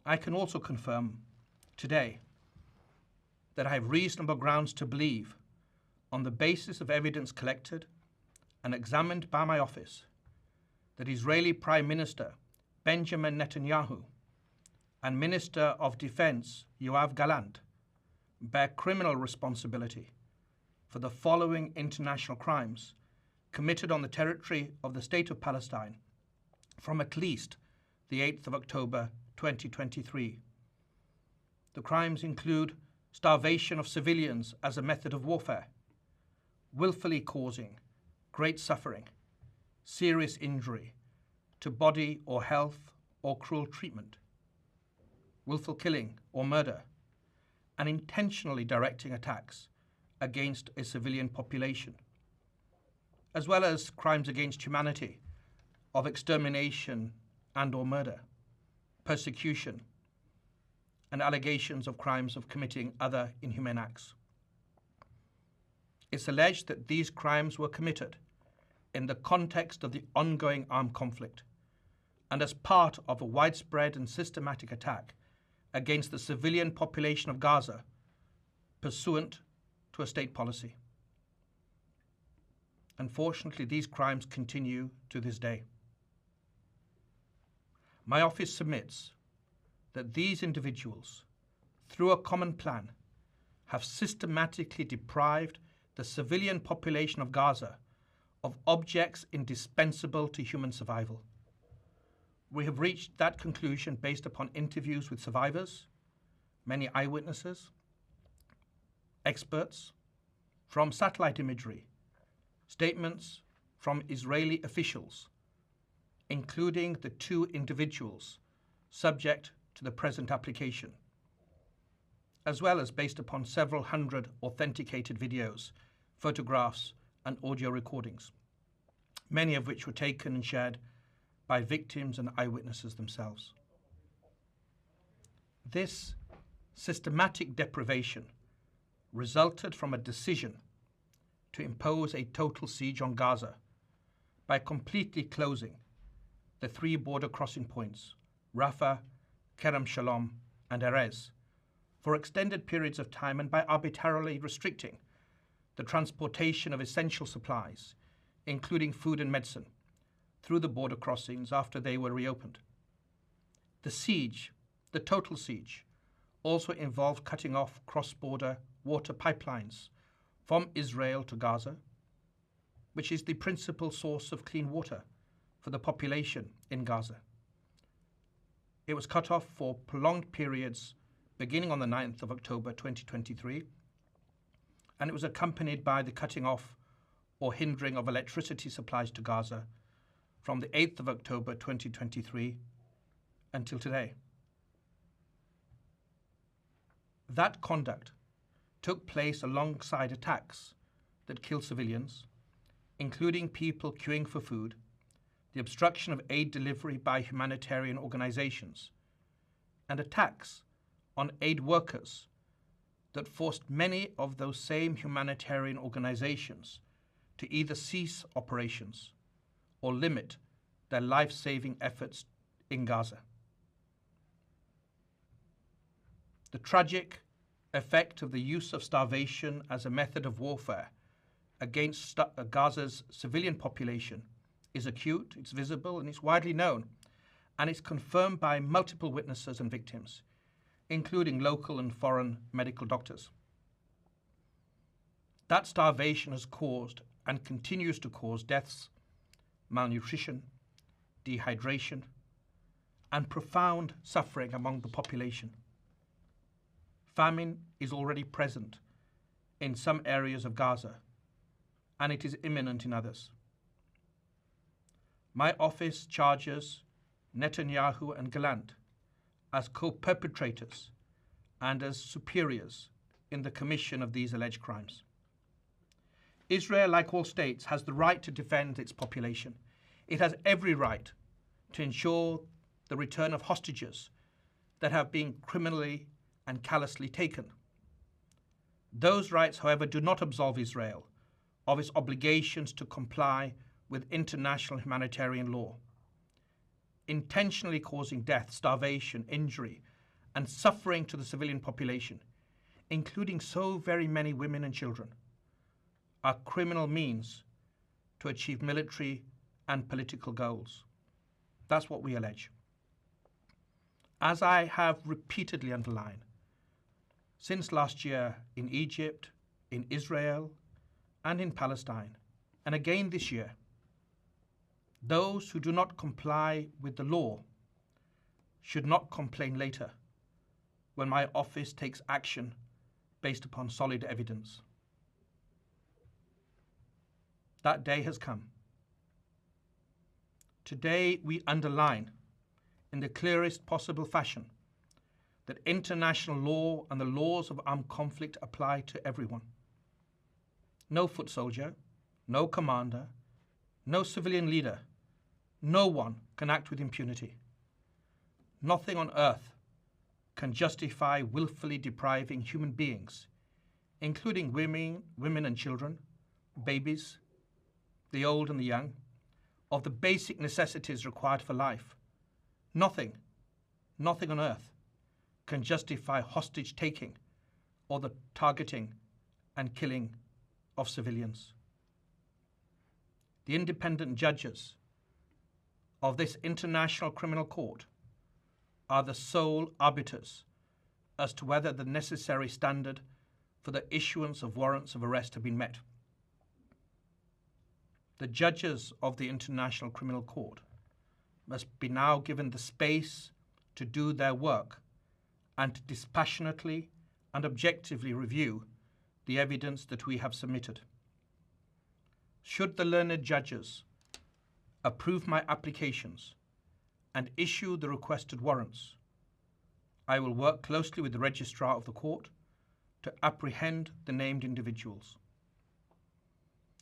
I can also confirm today that I have reasonable grounds to believe, on the basis of evidence collected and examined by my office, that Israeli Prime Minister Benjamin Netanyahu and Minister of Defense Yoav Gallant bear criminal responsibility for the following international crimes committed on the territory of the State of Palestine from at least the 8th of October 2023. The crimes include starvation of civilians as a method of warfare, willfully causing great suffering, serious injury to body or health or cruel treatment, willful killing or murder, and intentionally directing attacks against a civilian population, as well as crimes against humanity of extermination and or murder, persecution, and allegations of crimes of committing other inhumane acts. It's alleged that these crimes were committed in the context of the ongoing armed conflict and as part of a widespread and systematic attack against the civilian population of Gaza pursuant to a state policy. Unfortunately, these crimes continue to this day. My office submits that these individuals, through a common plan, have systematically deprived the civilian population of Gaza of objects indispensable to human survival. We have reached that conclusion based upon interviews with survivors, many eyewitnesses, experts, from satellite imagery, statements from Israeli officials, including the 2 individuals subject to the present application, as well as based upon several hundred authenticated videos, photographs, and audio recordings, many of which were taken and shared by victims and eyewitnesses themselves. This systematic deprivation resulted from a decision to impose a total siege on Gaza by completely closing the 3 border crossing points, Rafah, Kerem Shalom, and Erez, for extended periods of time, and by arbitrarily restricting the transportation of essential supplies, including food and medicine, through the border crossings after they were reopened. The siege, the total siege, also involved cutting off cross-border water pipelines from Israel to Gaza, which is the principal source of clean water for the population in Gaza. It was cut off for prolonged periods beginning on the 9th of October 2023, and it was accompanied by the cutting off or hindering of electricity supplies to Gaza from the 8th of October 2023 until today. That conduct took place alongside attacks that killed civilians, including people queuing for food, the obstruction of aid delivery by humanitarian organizations, and attacks on aid workers that forced many of those same humanitarian organizations to either cease operations or limit their life-saving efforts in Gaza. The tragic effect of the use of starvation as a method of warfare against Gaza's civilian population is acute, it's visible, and it's widely known, and it's confirmed by multiple witnesses and victims, including local and foreign medical doctors. That starvation has caused and continues to cause deaths, malnutrition, dehydration, and profound suffering among the population. Famine is already present in some areas of Gaza, and it is imminent in others. My office charges Netanyahu and Gallant as co-perpetrators and as superiors in the commission of these alleged crimes. Israel, like all states, has the right to defend its population. It has every right to ensure the return of hostages that have been criminally and callously taken. Those rights, however, do not absolve Israel of its obligations to comply with international humanitarian law. Intentionally causing death, starvation, injury, and suffering to the civilian population, including so very many women and children, are criminal means to achieve military and political goals. That's what we allege. As I have repeatedly underlined, since last year in Egypt, in Israel, and in Palestine, and again this year, those who do not comply with the law should not complain later when my office takes action based upon solid evidence. That day has come. Today we underline in the clearest possible fashion that international law and the laws of armed conflict apply to everyone. No foot soldier, no commander, no civilian leader, no one can act with impunity. Nothing on earth can justify willfully depriving human beings, including women and children, babies, the old and the young, of the basic necessities required for life. Nothing on earth can justify hostage taking or the targeting and killing of civilians. The independent judges of this International Criminal Court are the sole arbiters as to whether the necessary standard for the issuance of warrants of arrest have been met. The judges of the International Criminal Court must be now given the space to do their work and to dispassionately and objectively review the evidence that we have submitted. Should the learned judges approve my applications and issue the requested warrants, I will work closely with the registrar of the court to apprehend the named individuals.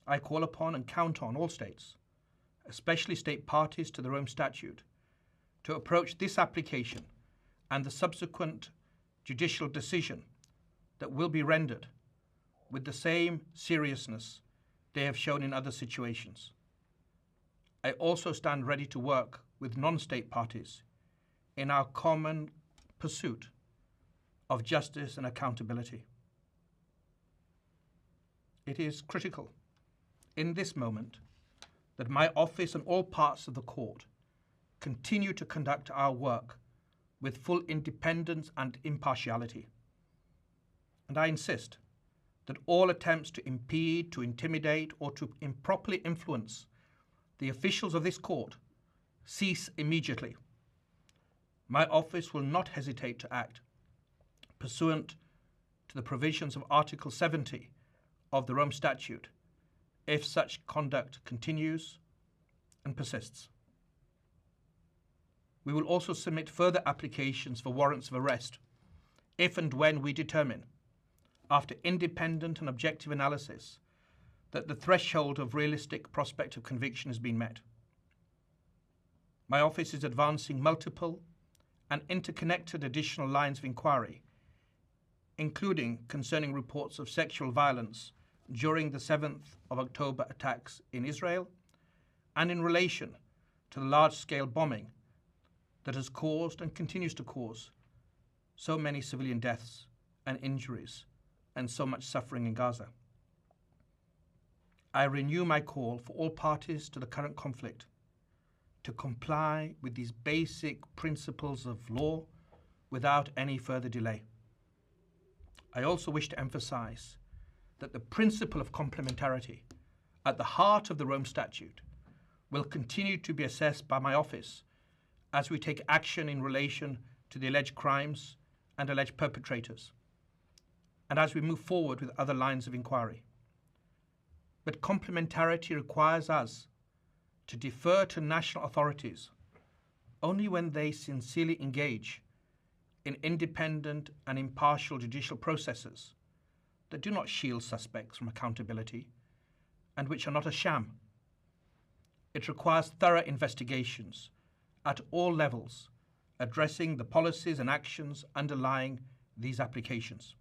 I call upon and count on all states, especially state parties to the Rome Statute, to approach this application and the subsequent judicial decision that will be rendered with the same seriousness they have shown in other situations. I also stand ready to work with non-state parties in our common pursuit of justice and accountability. It is critical in this moment that my office and all parts of the court continue to conduct our work with full independence and impartiality. And I insist that all attempts to impede, to intimidate, or to improperly influence the officials of this court cease immediately. My office will not hesitate to act pursuant to the provisions of Article 70 of the Rome Statute if such conduct continues and persists. We will also submit further applications for warrants of arrest if and when we determine, after independent and objective analysis, that the threshold of realistic prospect of conviction has been met. My office is advancing multiple and interconnected additional lines of inquiry, including concerning reports of sexual violence during the 7th of October attacks in Israel and in relation to the large-scale bombing that has caused and continues to cause so many civilian deaths and injuries and so much suffering in Gaza. I renew my call for all parties to the current conflict to comply with these basic principles of law without any further delay. I also wish to emphasize that the principle of complementarity at the heart of the Rome Statute will continue to be assessed by my office as we take action in relation to the alleged crimes and alleged perpetrators, and as we move forward with other lines of inquiry. But complementarity requires us to defer to national authorities only when they sincerely engage in independent and impartial judicial processes that do not shield suspects from accountability and which are not a sham. It requires thorough investigations at all levels, addressing the policies and actions underlying these applications.